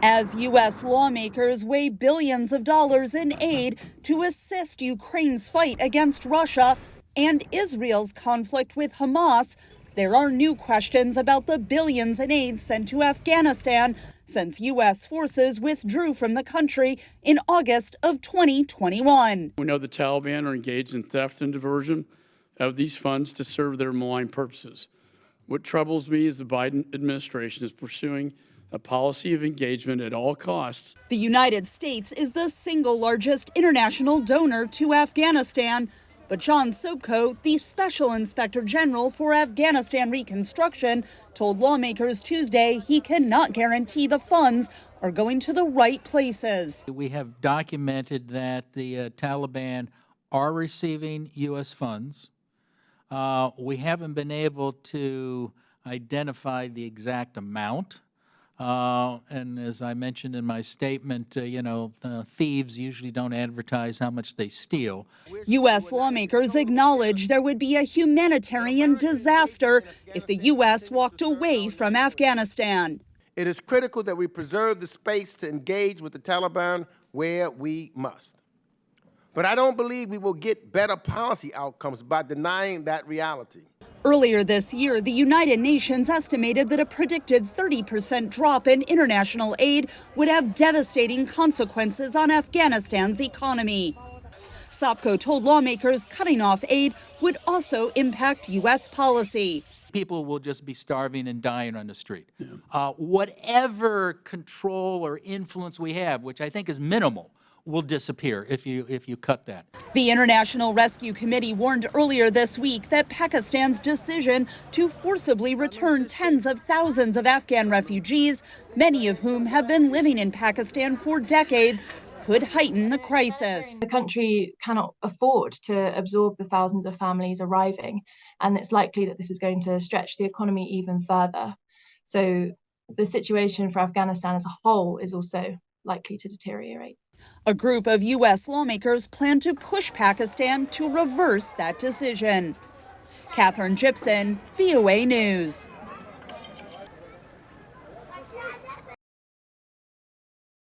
As U.S. lawmakers weigh billions of dollars in aid to assist Ukraine's fight against Russia and Israel's conflict with Hamas, there are new questions about the billions in aid sent to Afghanistan since U.S. forces withdrew from the country in August of 2021. We know the Taliban are engaged in theft and diversion of these funds to serve their malign purposes. What troubles me is the Biden administration is pursuing a policy of engagement at all costs. The United States is the single largest international donor to Afghanistan. But John Sobko, the Special Inspector General for Afghanistan Reconstruction, told lawmakers Tuesday he cannot guarantee the funds are going to the right places. We have documented that the Taliban are receiving U.S. funds. We haven't been able to identify the exact amount. And as I mentioned in my statement, thieves usually don't advertise how much they steal. U.S. lawmakers acknowledge there would be a humanitarian disaster if the U.S. walked away from Afghanistan. It is critical that we preserve the space to engage with the Taliban where we must. But I don't believe we will get better policy outcomes by denying that reality. Earlier this year, the United Nations estimated that a predicted 30% drop in international aid would have devastating consequences on Afghanistan's economy. Sopko told lawmakers cutting off aid would also impact U.S. policy. People will just be starving and dying on the street. Whatever control or influence we have, which I think is minimal, will disappear if you cut that. The International Rescue Committee warned earlier this week that Pakistan's decision to forcibly return tens of thousands of Afghan refugees, many of whom have been living in Pakistan for decades, could heighten the crisis. The country cannot afford to absorb the thousands of families arriving, and it's likely that this is going to stretch the economy even further. So the situation for Afghanistan as a whole is also likely to deteriorate. A group of U.S. lawmakers plan to push Pakistan to reverse that decision. Katherine Gypson, VOA News.